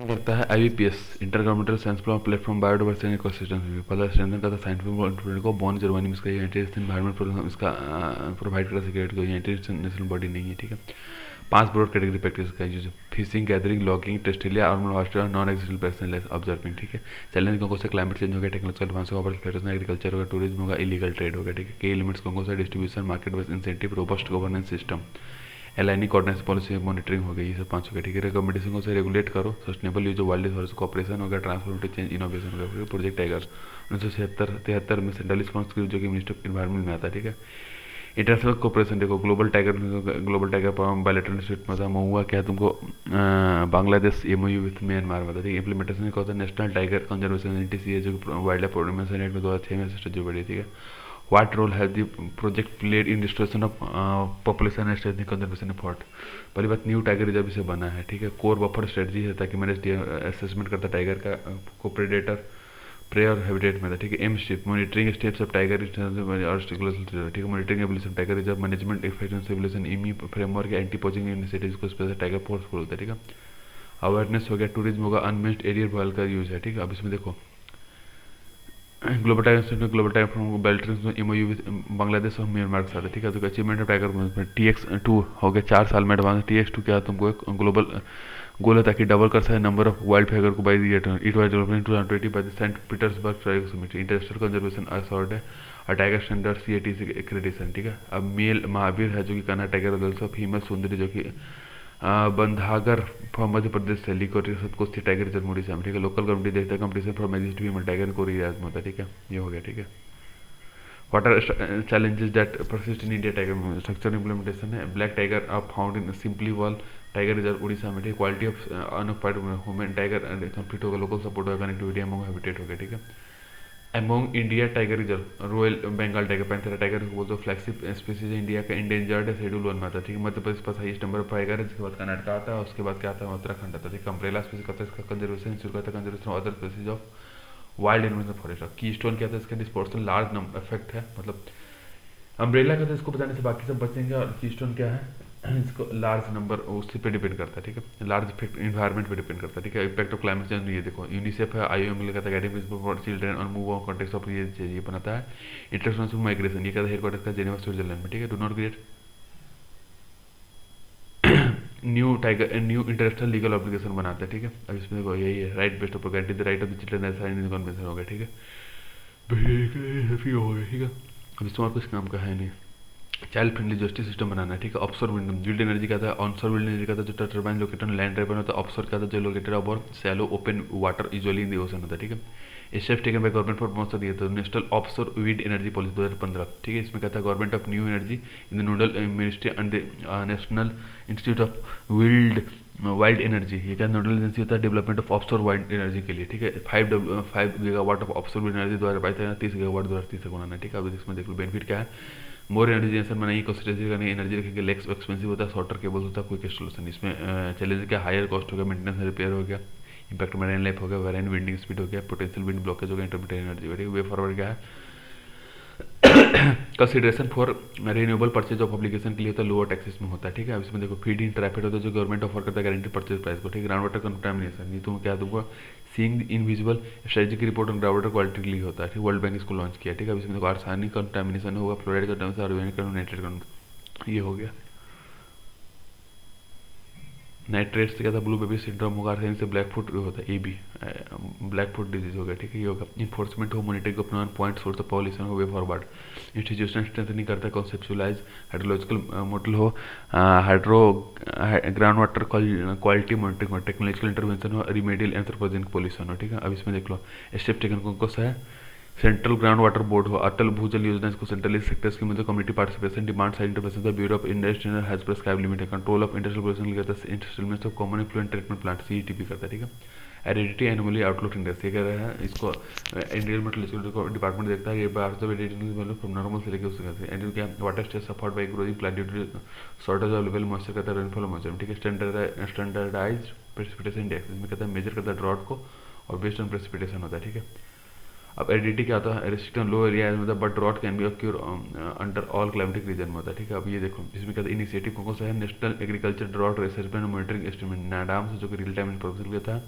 करता है IBPS inter governmental science platform biodiversity and ecosystem पहला स्ट्रेंथन करता है साइंटिफिक को बॉन जर्मनी में इसका एनवायरमेंट प्रोग्राम इसका प्रोवाइड करता है सिक्योरिटी को इंटरनेशनल बॉडी नहीं है, ठीक है। 5 ब्रॉड कैटेगरी प्रैक्टिस का यूज फिशिंग, गैदरिंग, लॉगिंग, टेस्टिलिया, आर्मल हॉस्टल, नॉन एक्सिस्टेंट पर्सनल ऑब्जर्विंग, ठीक है। चैलेंज कौन से क्लाइमेट चेंज हो गया, टेक्नोलॉजिकल एडवांस होगा, एग्रीकल्चर होगा, टूरिज्म होगा, इलीगल ट्रेड होगा, ठीक है। के एलिमेंट्स कौन से distribution, market based incentive, robust governance system, aligning coordination policy, monitoring हो गई, ये सब 5 हो गया, ठीक है। रिकमेंडेशन को से रेगुलेट करो, sustainable use of wild resource cooperation हो गया, ट्रांसफॉर्मेटिव चेंज इनोवेशन हो गया, प्रोजेक्ट टाइगर 1976 में सेंट्रल रिस्पॉन्स जो कि मिनिस्टर ऑफ इन्वायरमेंट में आता है, ठीक है। इंटरनेशनल कोऑपरेशन देखो, ग्लोबल टाइगर बायलैटरल इंस्टीट्यूट में था, महुआ क्या तुमको बांग्लादेश MOU विथ म्यांमार में था, ठीक है। इंप्लीमेंटेशन क्या होता है, नेशनल टाइगर कंजर्वेशन एजेंसी है जो वाइल्ड लाइफ प्रोटेक्शन एक्ट में 2006 में स्टेज बढ़ी, ठीक है। What role has the project played in restoration of population and strengthening conservation effort. पहली बात, न्यू टाइगर रिजर्व से बना है, ठीक है। कोर बफर स्ट्रेटजी है ताकि मैंने असेसमेंट करता टाइगर का को प्रेडेटर प्रे और हैबिटेट में था, ठीक है। M step monitoring steps of tiger और ठीक है। Monitoring evolution tiger reserve management effectiveness evolution इमी फ्रेमवर्क एंटी पोचिंग इनिशिएटिव्स को स्पेशल टाइगर फोर्स बोलते हैं, ठीक है। अवेयरनेस हो गया, टूरिज्म होगा, अनमेस्ड एरियल बॉयल का यूज है, ठीक है। अब इसमें देखो ग्लोबल टाइगर फ्रॉम बेल्ट्रिंग MOU विद बांग्लादेश और म्यांमार के साथ है, ठीक है। तो अचीवमेंट ऑफ टाइगर TX2 हो गया 4 साल में एडवांस। TX2 क्या है, तुमको एक ग्लोबल गोल है ताकि डबल कर सके नंबर ऑफ वाइल्ड टाइगर को by year it was developed in 2020 by the Saint Petersburg tiger summit international conservation accord है और टाइगर स्टैंडर्ड CATC एक्रेडिशन, ठीक है। अब मेल महावीर है जो कि कन्हा टाइगर गर्ल्स ऑफ फीमेल सुंदरी जो कि बंधागर फ्रॉम मध्य प्रदेश से लिकोटी सतकोस्ती टाइगर रिजर्व उड़ीसा में, ठीक है। लोकल कम्युनिटी देखता है competition from exist female tiger को रियाज में होता है, ठीक है। ये हो गया, ठीक है। What are challenges that persist in India tiger movement? Structure implementation है। ब्लैक टाइगर आप found in Similipal tiger reserve Orissa में, ठीक है। Quality of unoccupied human tiger complete होगा, लोकल सपोर्ट होगा, कनेक्टिविटी अमंग हैबिटेट होगा, ठीक है। Among India tiger reserve royal Bengal tiger panthera tiger को बोलते हैं फ्लैगशिप स्पीसीज इंडिया का इंडेंजर्ड शेड्यूल 1 में आता है, ठीक है। मध्य प्रदेश पर हाईएस्ट नंबर ऑफ टाइगर है, जिसके बाद कर्नाटक आता है, उसके बाद क्या आता है उत्तराखंड आता है, ठीक है। अम्ब्रेला स्पीसीज का इसका कंजर्वेशन इंस्टीट्यूट करता है conservation other species of wild animals forest. की स्टोन क्या था इसका डिस्पोर्सन लार्ज नंबर इफेक्ट है, मतलब अम्ब्रेला का तो इसको बताने से बाकी सब बचेंगे, और कीस्टोन क्या है इसको लार्ज नंबर उसी पे डिपेंड करता है, ठीक है। लार्ज इफेक्ट इन्वायरमेंट पे डिपेंड करता है, ठीक है। इम्पैक्ट ऑफ क्लाइमेट चेंज ये देखो, यूनिसेफ है, IOM का गाइडिंग प्रिंसिपल फॉर चिल्ड्रन और मूव ऑन कॉन्टेक्स्ट ऑफ ये बनाता है इंटरनेशनल माइग्रेशन, ये कहता है हेडक्वार्टर का जेनेवा स्विट्जरलैंड में, ठीक है। Do not create new international legal obligation बनाता है, ठीक है। अब इसमें देखो यही है, right best of guarantee the right of the children as sign in convention हो गया, ठीक है। हो गया, ठीक है। अब इसमें और कुछ काम का है नहीं। चाइल्ड फ्रेंडली जस्टिस सिस्टम बनाना है, ठीक है। ऑफशोर विंड एनर्जी का था, ऑनशोर विंड एनर्जी का था जो turbine located on land driver होता है, ऑफशोर का था जो located above shallow open water usually in the ocean होता है, ठीक है। Step taken by government for promotion दिया था national offshore wind energy policy 2015, ठीक है। इसमें कहता है government of new energy in the nodal ministry and the national institute of wild energy, ये क्या नोडल एजेंसी होता है development of offshore wild energy के लिए, ठीक है। 5 gigawatt of offshore wind energy 2022 30 gigawatt 2030 तक बनाना है, ठीक है। अब इसमें देख लो बेनिफिट क्या है, मोर एनर्जी जनरेशन बनाइए, कंसिस्टेंसी करनी, एनर्जी रखेंगे, लेक्स एक्सपेंसिव होता है, शॉर्टर केबल होता है, क्विक सोल्यूशन। इसमें चैलेंज क्या, हायर कॉस्ट हो गया, मेंटेनेंस रिपेयर हो गया, इंपैक्ट मेराइन लाइफ हो गया, वेराइन विंडिंग स्पीड हो गया, पोटेंशियल विंड ब्लॉकेज हो गया, इंटरमीडिएट एनर्जी हो गया। वे फॉरवर्ड क्या है, consideration for renewable purchase of application के लिए तो लोअर टैक्सेस में होता है, ठीक है। अब इसमें देखो फीड इन ट्रैफिक होता है जो गवर्नमेंट ऑफर करता है गारंटी परचेज प्राइस को, ठीक है। ग्राउंड वाटर कंटामिनेशन ये तुम क्या दूंगा, seeing invisible strategic report on ground water quality के लिए होता है, ठीक। वर्ल्ड बैंक इसको लॉन्च किया, ठीक है। अब इसमें देखो आर्सेनिक कंटामिनेशन होगा, फ्लोराइड कंटामिनेशन, ऑर्गेनिक नाइट्रेट ये हो गया। नाइट्रेट से क्या था, ब्लू बेबी सिंड्रोम होगा, आर्सेनिक से ब्लैक फुट होता है AB ब्लैक फुट डिजीज हो गया, ठीक है। ये होगा इन्फोर्समेंट हो, monitoring of non point source of pollution हो, वे फॉरवर्ड इंस्टीट्यूशन स्ट्रेंथनिंग करता है, कॉन्सेप्चुलाइज हाइड्रोलॉजिकल मॉडल हो, hydro ground water quality monitoring हो, टेक्नोलॉजिकल इंटरवेंशन हो, रिमेडियल एंथ्रोपोजेनिक पॉल्यूशन हो, ठीक है। अब इसमें देख लो स्टेप टेकन कौन कौन सा है, सेंट्रल ग्राउंड वाटर बोर्ड हो, अटल भूजल योजना इसको सेंट्रल सेक्टर्स की मदद community participation demand side intervention the bureau of industrial has prescribe limit है, कंट्रोल ऑफ इंडस्ट्रियल पोल्यूशन करता है, installment of common effluent treatment plant CETP करता है, ठीक है। एरिडिटी एनोमली आउटलुक इंडेक्स ये कह रहा है, इसको इंडियन मेट्रोलॉजिकल डिपार्टमेंट देखता है, ये बार of editing value from normal से लेकर उससे कहते हैं। एंड क्या water stage support by growing plant due to shortage of level moisture कहता है, रेनफॉल मॉइस्चर, ठीक है। स्टैंडर्डाइज्ड प्रेसिपिटेशन इंडेक्स इसमें कहता है मेजर करता है ड्रॉट को और बेस्ड ऑन प्रेसिपिटेशन होता है, ठीक है। अब एडिटी क्या होता है, रेस्ट्रिक्शन लो एरिया मतलब but drought can be occur under all climatic region में होता है, ठीक है। अब ये देखो इसमें क्या था, इनिशिएटिव कौन सा है, national agriculture drought assessment monitoring instrument नाडाम से जो कि रियल टाइम इन्फॉर्मेशन लेता है,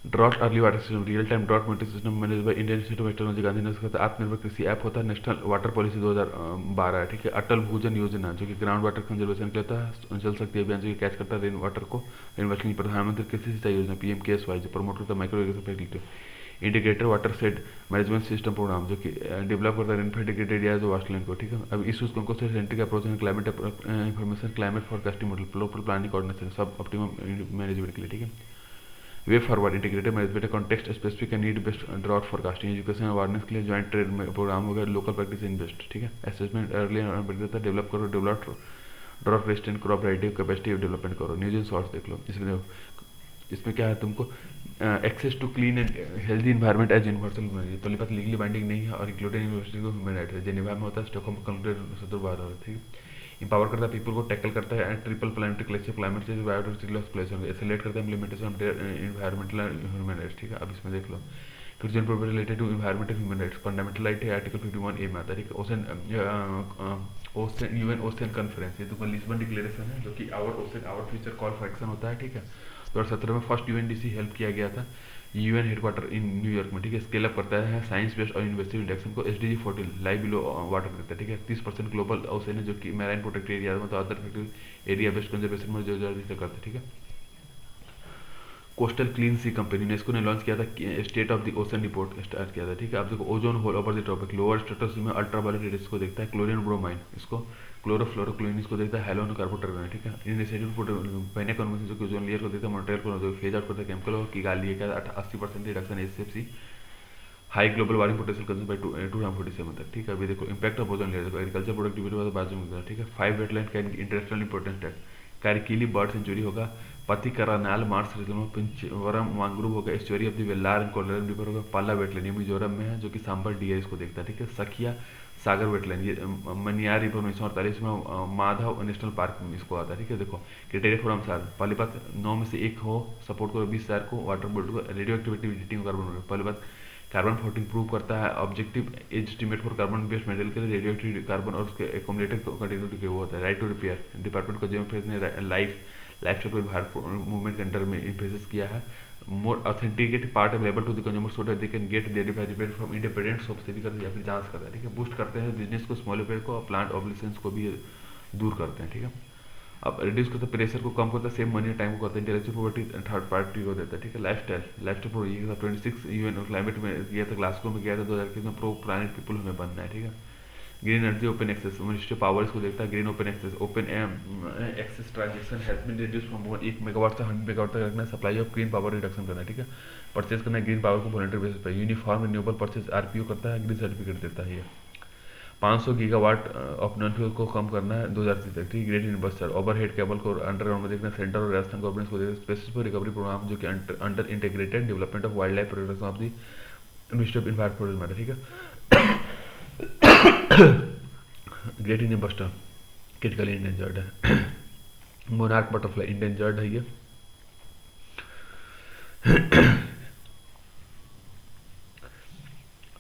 drought early water system, real time drought monitoring system manage by Indian Institute of Technology Gandhinagar का आत्मनिर्भर कृषि ऐप होता है। नेशनल वाटर पॉलिसी 2012 है, ठीक है। अटल भूजल योजना जो कि ग्राउंड वाटर कंजर्वेशन के लिए होता है। जल शक्ति अभियान जो कि कैच करता है रेन वाटर को, रेन वाटर। प्रधानमंत्री कृषि सिंचाई योजना PMKSY जो प्रमोट करता है micro irrigation facility. Integrated water set management system program जो कि डेवलप करता है रेन इंटीग्रेटेड एरिया जो वास्टलैंड को, ठीक है। अब इशूज कौन से centric approach and climate information, climate forecasting model, local planning coordination, सब ऑप्टिमम मैनेजमेंट के लिए, ठीक है। Way forward integrated management context specific and need based drought forecasting, education awareness के लिए ज्वाइंट ट्रेड प्रोग्राम हो गया, लोकल प्रैक्टिस इन्वेस्ट, ठीक है। असेसमेंट अर्ली डेवलप करो, develop drought resistant crop variety capacity development करो। न्यूज इन शॉर्ट्स देख लो। इसमें क्या है, तुमको access to clean and healthy environment as universal पहली बात लीगली बाइंडिंग नहीं है और इंक्लूडिंग यूनिवर्सिटी को ह्यूमन राइट है। जेनेवा में होता है, स्टॉकहोम कंक्लूडेड 17 ठीक है। इंपावर करता है पीपल को, टैकल करता है and triple planetary clash climate change, biodiversity loss place accelerate करता है implementation of environmental human rights, ठीक है। अब इसमें देख लो फिर जन provision related to environmental human rights fundamental right है, आर्टिकल 51A में आता है, ठीक है। ओशन यूएन ओशन कॉन्फ्रेंस, ये तो लिस्बन डिक्लेरेशन है जो कि our ocean our future call for action होता है, ठीक है। 2017 में फर्स्ट UNDC हेल्प किया गया था UN हेडक्वार्टर इन न्यूयॉर्क में, ठीक है। स्केल अप करता है साइंस बेस्ड और इन्वेस्टिव इंडेक्शन को। SDG 14 लाइव बिलो वाटर देता है, ठीक है। 30% ग्लोबल ओशन है जो कि मैराइन प्रोटेक्टेड एरिया में, तो अदर एरिया बेस्ड कंजर्वेशन में जो करते हैं, ठीक है। कोस्टल क्लीन सी कंपनी यूनेस्को ने लॉन्च किया था state of the ocean report start किया था, ठीक है। अब देखो ozone hole over the topic, lower status में अल्ट्रावायलेट रेडियस को देखता है, क्लोरीन ब्रोमाइन इसको, क्लोरोफ्लोरोक्लोरीन इसको देखता है, हेलोन कार्बोटर्बन, ठीक है। इनिशिएटिव पहले कन्वेंशन जो कि ओजोन लेयर को देखता है, मॉन्ट्रियल को जो फेज आउट करता है केमिकल और की गाली है 80% reduction SFC high global warming potential concern by 2047 तक, ठीक है। अभी देखो इंपैक्ट ऑफ ओजोन लेयर, देखो एग्रीकल्चर प्रोडक्टिविटी वाला बाजू में, ठीक है। 5 wetland can international importance tag, Karikili bird sanctuary होगा, पतिकरानाल मार्स रीजन में, पिंचवरम मैंग्रोव होगा, estuary of the Vellar and Coleroon river होगा, पाला वेटलैंड ये मिजोरम में है जो कि सांबर DI इसको देखता है, ठीक है। सखिया सागर वेटलैंड ये मनियार रिवर 1948 में, माधव नेशनल पार्क में इसको आता है, ठीक है। देखो क्राइटेरिया फॉर अनुसार पहली बात 9 में से 1 हो, सपोर्ट करो 20,000 को, वाटर बोर्ड को, रेडियो एक्टिविटी हिटिंग कार्बन, पहली बात कार्बन 14 प्रूव करता है, objective estimate for carbon based material के लिए रेडियो एक्टिव कार्बन और उसके एकोमोडेटेड कंटिन्यूटी के वो होता है। राइट टू रिपेयर डिपार्टमेंट को जीवन फेज ने लाइफ स्टाइल भारत मूवमेंट के अंडर में इम्फेसिस किया है। More authenticate part available to the consumer so that they can get their repair from independent source से भी करते हैं या फिर जांच करते हैं, ठीक है। बूस्ट करते हैं बिजनेस को, स्मॉल वेयर को, प्लांट ऑब्लिशंस को भी दूर करते हैं, ठीक है। अब रिड्यूस करता है प्रेशर को, कम करता है, सेव मनी टाइम को करता है, इंटेलेक्चुअल प्रॉपर्टी थर्ड पार्टी को देता है, ठीक है। लाइफस्टाइल ये 26 UN क्लाइमेट में गया था, ग्लासगो में गया था 2021 में, प्रो प्लानेट पीपल हमें बनना है, ठीक है। Green energy open access ministry power इसको देखता है, green open access transaction has been reduce from 1 megawatt से 100 मेगावाट तक रखना है, supply of green power reduction करना है, ठीक है। परचेज करना है ग्रीन पावर को वॉलंटरी बेसिस पर, यूनिफॉर्म रिन्यूएबल परचेज RPO करता है, ग्रीन सर्टिफिकेट देता है। 500 गीगावाट ऑफ नॉन फ्यूल को कम करना है 2030 तक, ठीक। ग्रेट इन्वेस्टर ओवरहेड केबल को अंडरग्राउंड में देखना, सेंटर और राजस्थान गवर्नमेंट को देखना, स्पेसिफिक रिकवरी प्रोग्राम जो कि under integrated development of wild life protection of the ministry of environment, ठीक है। Great Indian bustard critically endangered है। मोनार्क बटरफ्लाई इंडेंजर्ड है ये।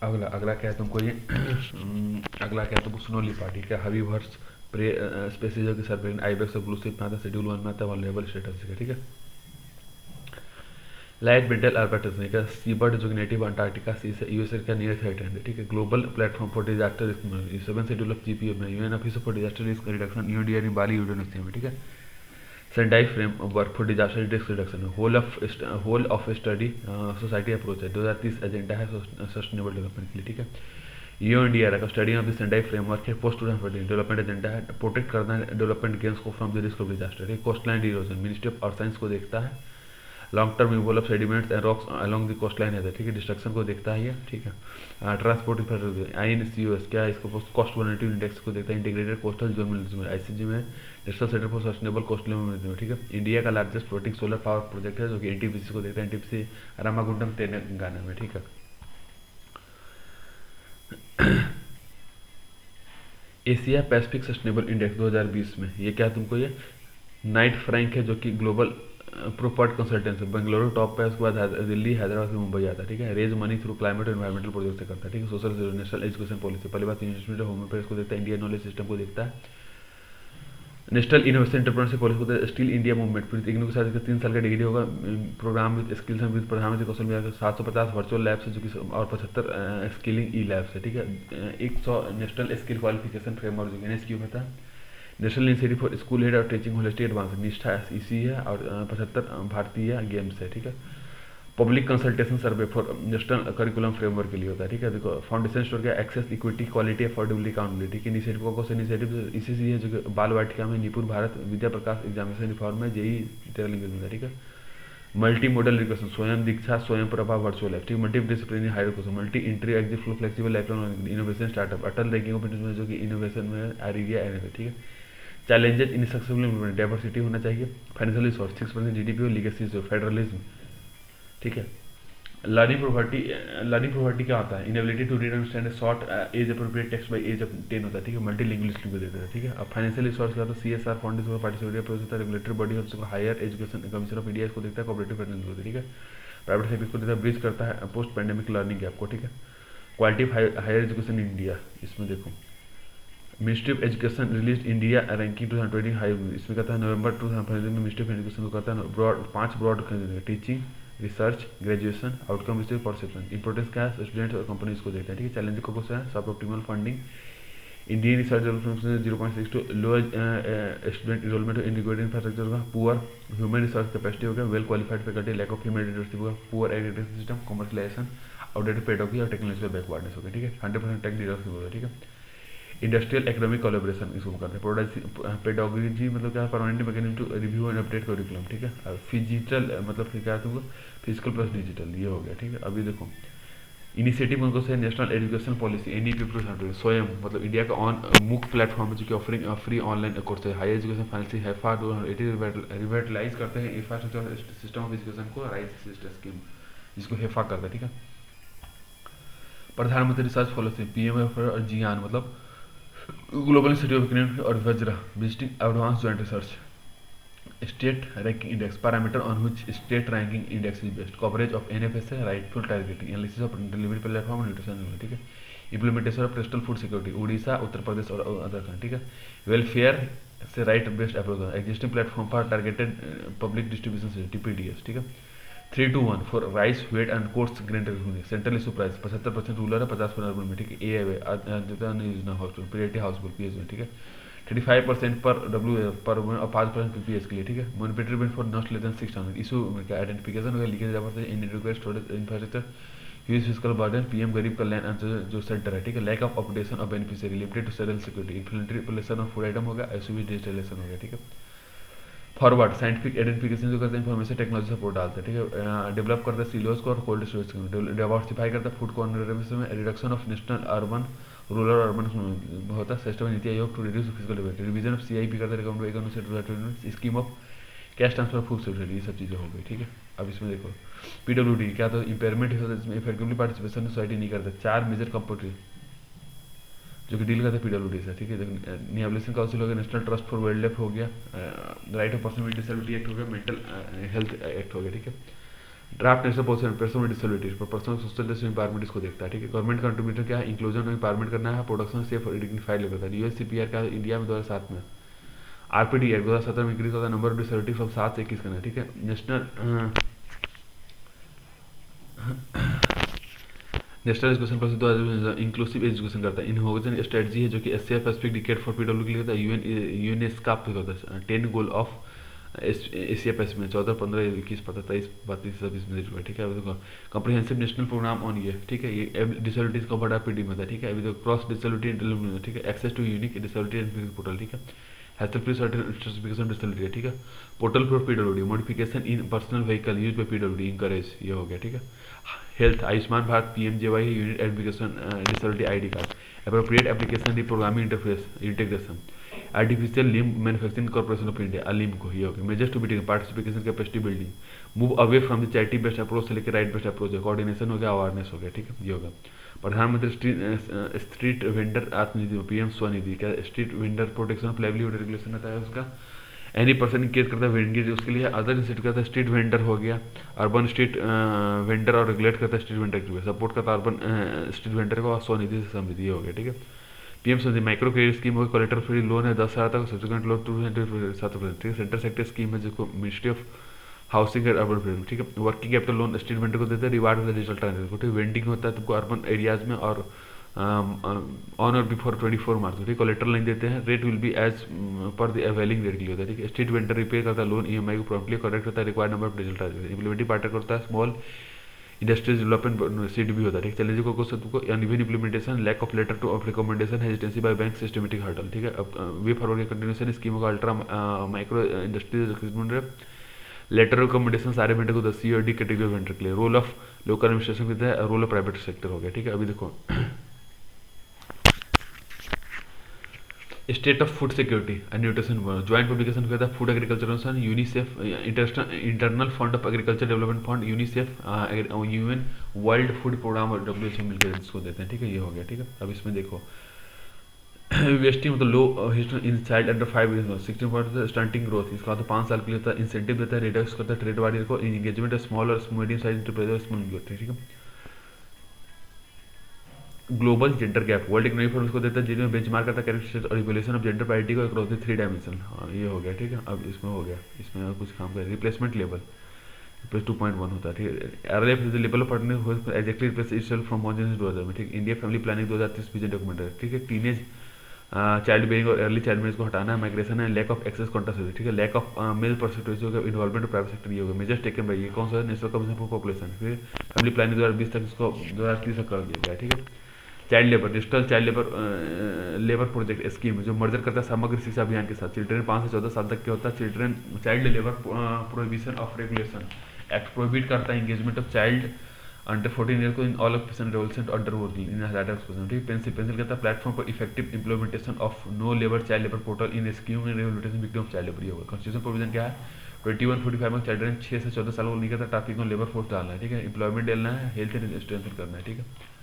अगला क्या है तुमको ये अगला क्या है तुमको स्नो लिपार्ड, क्या हवी वर्स प्रे स्पेसीज जो कि सर्वेलेंट आइबेक्स और ब्लू स्लिप में आता है, शेड्यूल 1 में आता है, वल्नरेबल स्टेटस है, ठीक है। लाइट बिंटल आर्बर्टस का सीबर्ड जो नेटिव अंटार्कटिका सी से USA का नियर थ्रेट है, ठीक है। Global platform for disaster risk 7 schedule of GPO में, UN office for disaster risk reduction UNDR in Bali Indonesia में, ठीक है। Sendai framework for disaster risk reduction whole of study society approach है, 2030 agenda है sustainable development के लिए, ठीक है। UNDR का study of the Sendai framework है, पोस्ट डेवलपमेंट एजेंडा है, प्रोटेक्ट करना है डेवलपमेंट गेम्स को from the risk of disaster, coastline erosion ministry of earth science को देखता है, long term removal of sediments and rocks along the coastline है, ठीक है। डिस्ट्रक्शन को देखता है ये, ठीक है। ट्रांसपोर्ट INCOS क्या है, इसको कॉस्ट वोलेटिलिटी इंडेक्स को देखता है, integrated coastal zone management ICG में, national centre for sustainable coastal management, ठीक है। इंडिया का largest floating solar power project है जो कि NTPC को देखता है, NTPC रामागुंडम तेलंगाना में, ठीक है। एशिया पैसिफिक सस्टेनेबल इंडेक्स 2020 में ये क्या तुमको ये नाइट फ्रैंक है जो कि ग्लोबल प्रोपर्ट कंसल्टेंसी बेंगलुरु टॉप पे, उसके बाद दिल्ली, हैदराबाद, मुंबई आता है, ठीक है। रेज मनी थ्रू क्लाइमेट और एनवायरमेंटल प्रोजेक्ट से करता है, ठीक है। सोशल नेशनल एजुकेशन पॉलिसी पहली बात यूनिवर्सिटी होम अफेयर्स को देखता है, इंडियन नॉलेज सिस्टम को देखता है, नेशनल इनोवेशन एंटरप्रेन्योरशिप पॉलिसी होता है स्किल इंडिया मूवमेंट, फिर इग्नू के साथ इसका 3 साल का डिग्री होगा, प्रोग्राम विद स्किल्स विद प्रधानमंत्री कौशल विकास, 750 वर्चुअल लैब्स है जो कि और 75 स्किलिंग ई लैब्स है, ठीक है। 100 नेशनल स्किल क्वालिफिकेशन फ्रेमवर्क जो एनएसक्यू में था। National institute for school head और टीचिंग होलिस्टिक एडवांस निष्ठा इसी है, और 75 भारतीय गेम्स है, ठीक है। Public consultation survey for national curriculum framework के लिए होता है, ठीक है। देखो फाउंडेशन स्टोर का access equity quality affordability accountability की इनिशिएटिव को इनिशिएटिव इसी है जो कि बाल वाटिका में निपुण भारत विद्या प्रकाश एग्जामिनेशन रिफॉर्म में जेई लैंग्वेज में, ठीक है। मल्टी मॉडल एजुकेशन स्वयं दीक्षा स्वयं प्रभा वर्चुअल है, ठीक। Multi disciplinary higher education multi entry exit flow flexible life innovation startup Atal ranking of में जो कि इनोवेशन में आरिया है, ठीक है। Challenges in successful implement diversity होना चाहिए, फाइनेंशियल रिसोर्स 6% जीडीपी और लीगेसी फेडरलिज्म, ठीक है। लर्निंग प्रोवर्टी क्या होता है, inability to read understand short as appropriate text by age 10 होता है, ठीक है। मल्टी लिंग्विस्टिक को देता है, ठीक है। अब फाइनेंशियल रिसोर्स क्या होता है, सीएसआर फंड इसको पार्टिसिपेटरी प्रोसेस होता है, रेगुलेटरी बॉडी होता है higher education commission of India इसको देखता है, कोऑपरेटिव फाइनेंस को, ठीक है। प्राइवेट सेक्टर को देता है, ब्रिज करता है पोस्ट पैंडेमिक लर्निंग गैप को, ठीक है। Quality of higher education in India, इसमें देखो ministry of education release India ranking 2020 हाई, इसमें कहता है नवंबर 2015 में मिनिस्ट्री ऑफ एजुकेशन को करता है 5 broad teaching research graduation outcome based perception importance क्या है स्टूडेंट्स और कंपनीज को देखते हैं, ठीक है। चैलेंज को क्वेश्चन है suboptimal funding Indian research development 0.62 low student enrolment inequality infrastructure होगा, पुअर ह्यूमन रिसोर्स कैपेसिटी होगा, well qualified faculty lack of human resource होगा, poor agriculture system commercialisation outdated pedagogy और टेक्नोलॉजिकल बैकवर्डनेस होगा, ठीक है। 100% take leadership होगा, ठीक है। इंडस्ट्रियल एकेडमिक कोलैबोरेशन इसको करते हैं, पेडोलॉजी मतलब क्या है permanent mechanism to review and update curriculum, ठीक है। फिजिटल मतलब क्या है तुमको फिजिकल प्लस डिजिटल ये हो गया, ठीक है। अभी देखो इनिशिएटिव उनको से नेशनल एजुकेशन पॉलिसी एनईपी स्वयं मतलब इंडिया का ऑन मुक प्लेटफॉर्म है जो कि ऑफरिंग फ्री ऑनलाइन कोर्स है, हाई एजुकेशन फाइनेंसी हैफा 2018 रिवर्टलाइज करते हैं इंफ्रास्ट्रक्चर सिस्टम ऑफ एजुकेशन को राइज सिस्टम स्कीम जिसको हैफा करता है, ठीक है। प्रधानमंत्री रिसर्च पॉलिसी पीएमएफ और जियान मतलब ग्लोबल इंस्टीट्यूट ऑफ क्लिनिक और Vajra visiting advance joint research state ranking index parameter on which state ranking index is based coverage of NFS है rightful targeting analysis of delivery platform nutrition, ठीक है। Implementation of टेस्टल food security Orissa Uttar Pradesh और other, ठीक है। Welfare से right based approach existing platform for targeted public distribution TPDS, ठीक है। 3-1 for rice wheat and coarse grain central issue price 75% rural है 50% अर्बन में, ठीक है। ए योजना हॉस्पिटल प्रियरिटी हाउसफुल पीएच में, ठीक है। 35% पर डब्ल्यू पर और 5% पीपीएस के लिए, ठीक है। Monetary payment for not less than 600 issue का आइडेंटिफिकेशन होगा leakage inadequate storage infrastructure huge physical burden PM Garib Kalyan जो सेंटर है, ठीक है। Lack of updation of beneficiary limited to cereal security inflation of food item होगा एसयूवी डिजिटलाइजेशन होगा, ठीक है। फॉरवर्ड साइंटिफिक आइडेंटिफिकेशन जो करते हैं इन्फॉर्मेशन टेक्नोलॉजी सपोर्ट डालते हैं, ठीक है। डेवलप करता है सीलोस को और कोल्ड स्टोरेज को डाइवर्सिफाई करता है फूड कॉन्जर्वेशन में reduction of national urban rural urban होता है system NITI Aayog to reduce physical limit revision of CIP करता है economic scheme of cash transfer food security ये सब चीज़ें हो गई, ठीक है। अब इसमें देखो पीडब्ल्यूडी क्या तो इंपेयरमेंट होता है इसमें इफेक्टिवली पार्टिसिपेशन सोसाइटी नहीं करता 4 मेजर कंपनी जो कि डील करते हैं पीडब्ल्यूडी से, ठीक है। नियाबलेशन काउंसिल हो गया national trust for wild life हो गया right of person with disability act हो गया मेंटल हेल्थ एक्ट हो गया, ठीक है। Draft national policy person with disability पर पर्सन सोशल जस्टिस एम्पावरमेंट इसको देखता है, ठीक है। गवर्नमेंट कंट्रीब्यूशन क्या है इंक्लूजन और एम्पावरमेंट करना है प्रोडक्शन सेफ और डिग्निफाइड लेवल का यूएससीपीआर का इंडिया में 2007 में आरपीडी एक्ट 2017 में इंक्रीज होता है नंबर ऑफ डिसेबिलिटी फ्रॉम 7 से 21 करना है, ठीक है। National education policy 2000 inclusive education करता है इनोवेशन स्ट्रेटजी है जो कि Asia Pacific decade for PW के लिए होता है यूनेस्का होता है 10 गोल ऑफ एशिया पैसिफिक में 14, 15, 21, 23, 32 सब इसमें दिया, ठीक है। अभी देखो कॉम्प्रिहेंसिव नेशनल प्रोग्राम ऑन ये, ठीक है। ये डिसेबिलिटीज का बड़ा पीडी में था, ठीक है। अभी देखो क्रॉस डिसेबिलिटी, ठीक है। Access to unique disability portal, ठीक है। हैसल फ्री सर्टिफिकेशन डिसेबिलिटी, ठीक है। Portal for PWD modification in personal vehicle use by PWD encourage ये हो गया, ठीक है। Health Ayushman Bharat PMJY unit application disability ID card appropriate application the programming interface integration artificial limb manufacturing corporation of India अलिम को ये हो गया। Measures to be participation capacity building move away from the charity based approach से लेकर right based approach है coordination हो गया अवेयरनेस हो गया, ठीक है। ये होगा प्रधानमंत्री स्ट्रीट वेंडर आत्मनिधि पीएम स्वनिधि क्या street vendor protection of livelihood regulation आता है उसका एनी पर्सन केस करता है वेंडर उसके लिए अदर इंस्टीट्यूट करता है स्ट्रीट वेंडर हो गया अर्बन स्ट्रीट वेंडर और रेगुलेट करता है स्ट्रीट वेंडर के लिए सपोर्ट करता है अर्बन स्ट्रीट वेंडर को स्वनिधि से समृद्धि हो गया, ठीक है। PM Svanidhi micro credit scheme हो, कोलेटरल फ्री लोन है 10,000 तक, सब्सिक्वेंट लोन 207%, ठीक है। सेंटर सेक्टर स्कीम है जिसको ministry of housing and urban development, ठीक है। Working capital loan street vendor को देते हैं, रिवार्ड होता है डिजिटल ट्रांजेक्शन, ठीक है। वेंडिंग होता है तुमको अर्बन एरियाज में और ऑन और बिफोर 24 मार्च, ठीक है। कोलेटरल नहीं देते हैं, rate will be as per the prevailing rate के लिए होता है, ठीक है। स्ट्रीट वेंडर रिपे करता है लोन ईएमआई को प्रॉम्प्टली, करेक्ट होता है, required number of digital transaction. Implementing partner करता है स्मॉल इंडस्ट्रीज डेवलपमेंट सीडीबी होता है, ठीक है। चैलेंज को तुमको uneven implementation, lack of letter to of recommendation, hesitancy by bank, systematic hurdle, ठीक है। अब वे फॉरवर्ड के कंटिन्यूएशन स्कीमों का ultra micro industries recruitment letter recommendation सारे वेंडर को 10 COD कैटेगरी वेंडर के लिए, रोल ऑफ लोकल एडमिनिस्ट्रेशन देता है, रोल ऑफ प्राइवेट सेक्टर हो गया, ठीक है। अभी देखो state of food security and nutrition joint publication कहता है food agriculture, UNICEF internal fund of agriculture development fund, UNICEF UN world food programme और WHO मिलकर इसको देते हैं, ठीक है। ये हो गया, ठीक है। अब इसमें देखो वेस्टिंग मतलब low in child under 5 years 16% stunting growth, इसका तो 5 साल के लिए होता है। इंसेंटिव देता है, रिडक्स करता है ट्रेड वारियर को, इंगेजमेंट स्मॉल और मीडियम साइज इंटरप्राइज स्मॉल होते हैं, ठीक है। Global gender gap world economic forum इसको देता है, जिनमें बेंचमार्क करता है कैरेक्टरिस्टिक्स और इवोल्यूशन ऑफ जेंडर पैरिटी को अक्रॉस द 3 डायमेंशन। हाँ ये हो गया, ठीक है। अब इसमें हो गया, इसमें और कुछ काम कर रिप्लेसमेंट लेवल प्लस 2.1 होता है, ठीक है। RLF is the level of partner who exactly replace itself from 1 जनवरी 2000 में, ठीक। India family planning 2030 vision document है, ठीक है। टीनेज चाइल्ड बेरिंग और अर्ली चाइल्ड मैरिज को हटाना है, माइग्रेशन है, लैक ऑफ एक्सेस कॉन्ट्रासेप्टिव, ठीक है। लैक ऑफ मेल परसेंटेज होगा, इन्वॉल्वमेंट ऑफ प्राइवेट सेक्टर, ये होगा। मेजर्स टेकन बाय ये कौन सा है, नेशनल कमीशन फॉर पॉपुलेशन, फिर फैमिली प्लानिंग 2020 तक इसको 2030 तक कर दिया गया, ठीक है। Child labour digital child labour project scheme जो मर्जर करता है समग्र शिक्षा अभियान के साथ। चिल्ड्रन 5 से 14 साल तक क्या होता है, children child labour prohibition of regulation act prohibit करता है engagement of child under 14 year को in all occupation revolution under in hazard occupation, ठीक। पेंसिल पेंसिल कहता है platform for effective implementation of no labour child labour portal in scheme and rehabilitation victim of child labour, ये होगा। Constitution provision क्या है 2145 में children 6 से 14 साल को नहीं कहता ट्रैफिक में लेबर फोर्स डालना है, ठीक है। एम्प्लॉयमेंट डालना है, हेल्थ एंड स्ट्रेंथन करना है, ठीक है।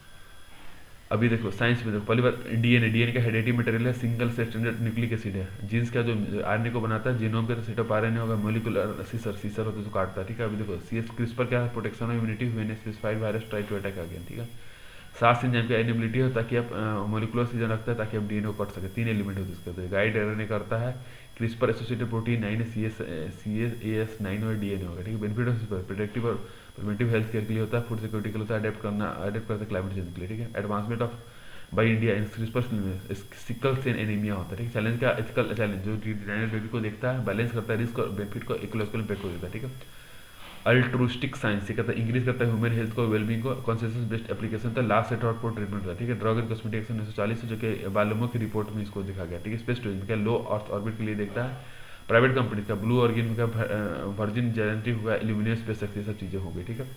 अभी देखो साइंस में देखो पहली बार डीएनए का हेडेटिव मटेरियल है, सिंगल से स्टैंडर्ड न्यूक्लिक एसिड है। जीन्स का जो आरएनए को बनाता है, जीनोम का सेट ऑफ आरएनए होगा, मॉलिक्यूलर सीसर होता है जो काटता है, ठीक है। अभी देखो क्रिस्पर क्या है, protection of immunity when specified virus try to attack again, ठीक है। 7 एंजाइम की इनेबिलिटी है ताकि आप मॉलिक्यूलर सीजन रखता है ताकि आप डीएनए को कट सके, 3 एलिमेंट होते हैं इसके। गाइड आरएनए करता है, क्रिस्पर एसोसिएटेड प्रोटीन 9 है, CAS9 और डीएनए होगा, ठीक है। बेनिफिट ऑफ प्रोटेक्टिव और प्रिवेंटिव हेल्थ केयर के लिए होता है, फूड सिक्योरिटी के लिए होता है, अडेप्ट करता है क्लाइमेट चेंज के लिए, ठीक है। Advancement of by India in sickle cell anaemia होता है, ठीक है। चैलेंज का एथिकल चैलेंज जो डिजाइनर बेबी को देखता है, बैलेंस करता है रिस्क और बेनिफिट को, इकोलॉजिकल इंपैक्ट को देता है, ठीक है। अल्ट्रुस्टिक साइंस ये कहता है इंक्रीज करता है ह्यूमन हेल्थ को, वेलबींग को, कंसेंसस बेस्ड एप्लीकेशन था, last set out for treatment होता है, ठीक है। ड्रग एंड कॉस्मेटिक एक्शन 1940 से जो कि बालमो की रिपोर्ट में इसको दिखा गया, ठीक है। स्पेस टूरिज्म क्या लो अर्थ ऑर्बिट के लिए देखता है, प्राइवेट कंपनी का ब्लू ऑर्गेन का वर्जिन जेनेटिक होगा, इल्यूमिनियम स्पेस एक्स, ये सब चीजें हो गई, ठीक है।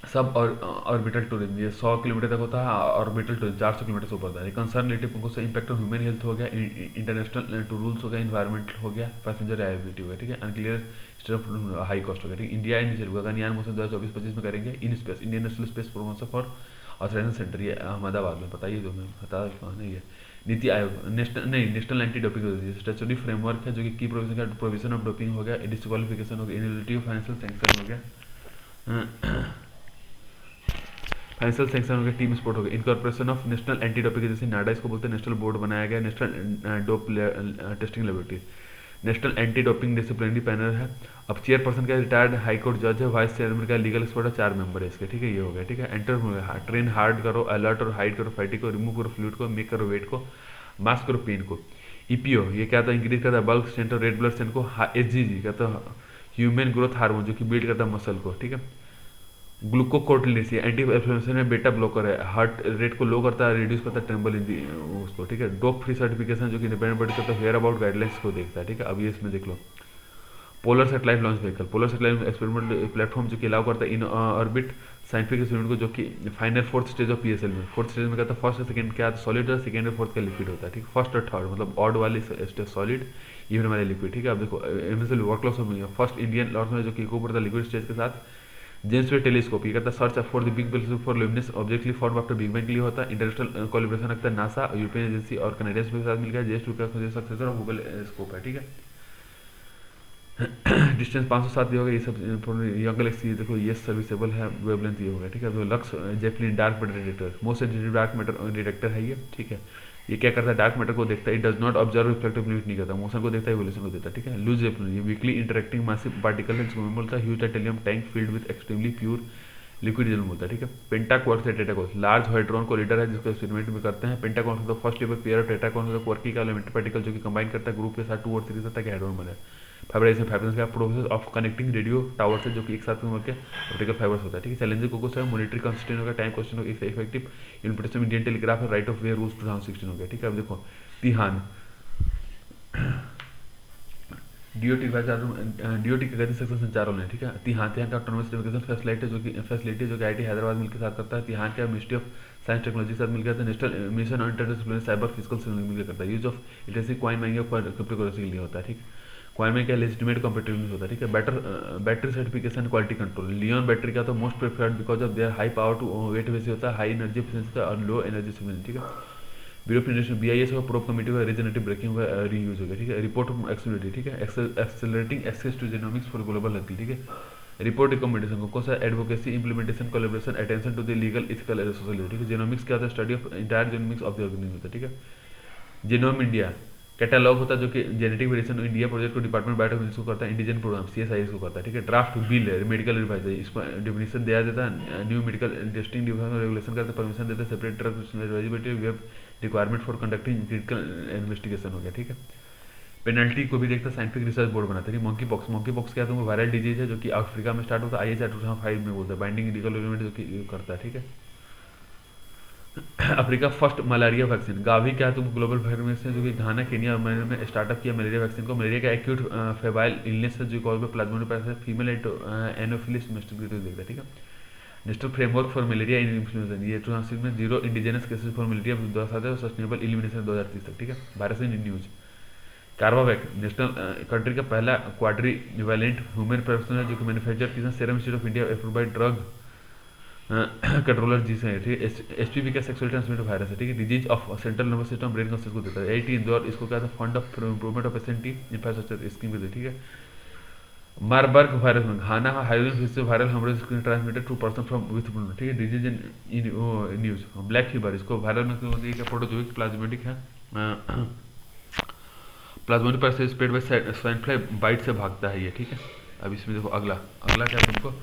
सब ऑर्बिटल टूरिज्म ये 100 किलोमीटर तक होता है, ऑर्बिटल टूरिज्म 400 किलोमीटर से ऊपर होता है। कंसर्न रिलेटिव को इंपैक्ट ऑन ह्यूमन हेल्थ हो गया, इंटरनेशनल रूल्स हो गया, इन्वायरमेंट हो गया, पैसेंजर लायबिलिटी हो गया, ठीक है। Unclear state of high cost हो गया, ठीक है। इंडिया इनिशिएटिव गगनयान मिशन 2024-25 में करेंगे in space Indian national space promotion for authorisation centre, ये अहमदाबाद में, बताइए तो मैं बता नहीं है। NITI Aayog national anti doping statutory framework है जो कि की प्रोविजन ऑफ डोपिंग हो गया, डिस्क्वालिफिकेशन हो गया, इनएलिजिबिलिटी ऑफ फाइनेंशियल सैंक्शन हो गया, फाइनेंशियल सैंक्शन हो गया, टीम स्पोर्ट हो गया, incorporation of national anti doping जैसे नाडा इसको बोलते हैं, नेशनल बोर्ड बनाया गया, national dope testing laboratory, national anti doping disciplinary panel है। अब चेयरपर्सन का रिटायर्ड हाईकोर्ट जज है, वाइस चेयरमैन का लीगल एक्सपर्ट है, 4 मेंबर है इसके, ठीक है। ये हो गया, ठीक है। एंटर ट्रेन हार्ड करो, अलर्ट और हाइड करो फैटी को, रिमूव करो फ्लूइड को, मेक करो वेट को, मास्क करो पेन को। ईपीओ ये क्या था, इंक्रीज करता है बल्क स्ट्रेंथ और रेड ब्लड सेल को। HGG कहता है ह्यूमन ग्रोथ हार्मोन जो कि बिल्ड करता है मसल को, ठीक है। ग्लूकोकोर्टिलिस एंटी इन्फ्लेमेशन में बेटा ब्लॉकर है, हार्ट रेट को लो करता है, रिड्यूस करता है ट्रेम्बल इन उसको, ठीक है। डॉग फ्री सर्टिफिकेशन जो कि इंडिपेंडेंट बॉडी करता है, वेयर अबाउट गाइडलाइंस को देखता है, ठीक है। अब ये इसमें देख लो polar satellite launch vehicle, polar satellite experiment platform जो कि अलाउ करता है इन ऑर्बिट साइंटिफिक एक्सपेरिमेंट को, जो कि final 4th stage of PSL में, 4th स्टेज में कहता है फर्स्ट और सेकंड क्या सॉलिड है, सेकंड और फोर्थ का लिक्विड होता है, ठीक है। फर्स्ट और थर्ड मतलब ऑड वाली स्टेज सॉलिड, इवन वाले लिक्विड, ठीक है। अब देखो एमएसएल वर्क लॉस में फर्स्ट इंडियन लॉन्च में जो कि ऊपर था लिक्विड स्टेज के साथ जेम्स वेब टेलीस्कोप, ये कहता है search for the big bell for luminous objectly form after big bang के लिए होता है। इंटरनेशनल कोलैबोरेशन रखता है नासा, यूरोपियन एजेंसी और कनाडियन स्पेस के साथ मिलकर जेएस2 का सक्सेसर ऑफ गूगल स्कोप है, ठीक है। डिस्टेंस 507 भी होगा, ये सब यंग गैलेक्सी देखो ये सर्विसेबल है, वेवलेंथ ये होगा, ठीक है। तो lux Zeppelin dark matter detector, most sensitive dark matter detector है ये, ठीक है। ये क्या करता है, डार्क मैटर को देखता है, it does not observe reflective limit नहीं करता, मोशन को देखता है, इवोल्यूशन को देखता है, ठीक है। लूज जेपलिन ये वीकली इंटरेक्टिंग मासिव पार्टिकल है, जिसको बोलता है huge titanium tank filled with extremely pure liquid gel बोलता है, ठीक है। पेंटाक्वार्क से टेटाक्वार्क, लार्ज हाइड्रोन कोलिडर है जिसको एक्सपेरिमेंट में करते हैं। पेंटाक्वार्क तो फर्स्ट लेवल पेयर ऑफ टेटाक्वार्क क्वार्की का एलिमेंट्री पार्टिकल जो कि कंबाइन करता है ग्रुप के साथ 2 और 3 तक हाइड्रोन बने। फाइब्राइजेशन फाइब्रेशन का process of connecting radio tower से जो कि एक साथ में होकर ऑप्टिकल फाइबर्स होता है, ठीक है। चैलेंजिंग को है मॉनिटरी कंसिस्टेंट होगा, टाइम क्वेश्चन होगा, इफेक्टिव इम्प्लीमेंटेशन इंडियन टेलीग्राफ है, राइट ऑफ वे रूल्स 2016 हो गया, ठीक है। अब देखो तिहान डीओटी के गति सेक्शन संचार होने, ठीक है। तिहान का ऑटोनोमस नेविगेशन फैसिलिटी जो कि आईटी हैदराबाद मिलकर साथ करता है। तिहान का मिनिस्ट्री ऑफ साइंस टेक्नोलॉजी के साथ मिलकर national mission on international cyber physical से मिलकर करता है। Use of electric coin mining crypto currency के लिए होता है, ठीक। क्वाइन माइनिंग का लेजिटिमेट कॉम्पिटिटिवनेस होता है, ठीक है। Battery certification quality control, Li-ion battery का तो most preferred because of their high power to weight वैसे होता है, हाई एनर्जी एफिशिएंसी और लो एनर्जी एफिशिएंसी, ठीक है। ब्यूरो ऑफ इंडस्ट्री बीआईएस का प्रोब कमेटी का रीजनरेटिव ब्रेकिंग का रीयूज हो गया, ठीक है। रिपोर्ट ऑफ एक्सेलरेटिव, ठीक है, accelerating access to genomics for global health, ठीक है। रिपोर्ट रिकमेंडेशन को सा advocacy implementation collaboration attention to the legal ethical and social, ठीक है। जेनोमिक्स क्या होता है, study of entire genomics of the organism होता है, ठीक है। जेनोम इंडिया कैटालॉग होता है जो कि जेनेटिक वेरिएशन इंडिया प्रोजेक्ट को डिपार्टमेंट बायोटेक्नोलॉजी को करता है, इंडिजन प्रोग्राम सीएसआईएस को करता है, ठीक है। ड्राफ्ट बिल है मेडिकल एडवाइस है, इसको डिफिनेशन दिया देता है, new medical testing division regulation करते हैं, परमिशन देते हैं, separate drug eligibility web requirement for conducting critical investigation हो गया, ठीक है। पेनल्टी को भी देखता है, साइंटिफिक रिसर्च बोर्ड बनाता है। मंकी पॉक्स क्या है, तुमको वायरल डिजीज है जो कि अफ्रीका में स्टार्ट होता है, आईएचआर 2005 में बोलता है, बाइंडिंग लीगल एलिमेंट जो कि करता है, ठीक है। Africa first malaria vaccine, Gavi क्या है, तुम ग्लोबल वैक्सीन जो कि घाना केनिया और मलेरिया में स्टार्टअप किया मलेरिया वैक्सीन को। मलेरिया का एक्यूट फेबाइल इलनेस है जो कॉज प्लाज्मोनियोपैथी फीमेल एनोफिलिस मेस्टिकेटस देखता है, ठीक है। National framework for malaria in influenza ये 2006 में zero indigenous cases for malaria 2007 और सस्टेनेबल एलिमिनेशन 2030 तक, ठीक है। भारत से न्यूज कार्बावैक नेशनल कंट्री का पहला क्वाड्री वैलेंट ह्यूमन प्रोफेशनल है जो कि मैन्युफैक्चर किया Serum Institute of India approved by drug controller G से, ठीक है। एचपीवी का सेक्सुअल ट्रांसमिटेड वायरस है, ठीक है। Disease of central nervous system brain cancer को देता है। आईटी इंदौर इसको क्या था, fund of improvement of SNT infrastructure scheme भी, ठीक है। मारबर्ग वायरस में घाना हाइड्रोजन फिश से viral haemorrhage transmitted to person from with, ठीक है। Disease in news black fever इसको वायरल में प्रोटोजोइक प्लाज्मेटिक है, प्लाज्मोनिक पर से spread by swine fly bite से भागता है ये, ठीक है। अब इसमें देखो अगला क्या है तुमको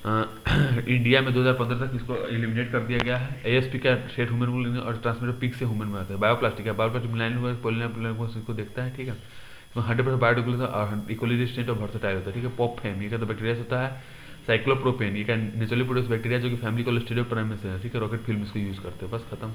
इंडिया में 2015 तक इसको एलिमिनेट कर दिया गया है। एएसपी का स्टेट ह्यूमन और ट्रांसमिटर पीक से ह्यूमन में आता है। बायोप्लास्टिक है, बायोप्लास्टिक मिलाइन पोलिन को देखता है, ठीक है। इसमें 100% बायोडिग्रेडेबल और इक्वली रेजिस्टेंट और वर्सेटाइल होता है, ठीक है। पॉपफेम ये का तो बैक्टीरिया होता है। साइक्लोप्रोपेन ये का नेचुरली प्रोड्यूस बैक्टीरिया जो कि फैमिली कोलेस्टेरियोल प्राइम में से है, ठीक है। रॉकेट फिल्म इसको यूज करते हैं, बस खत्म।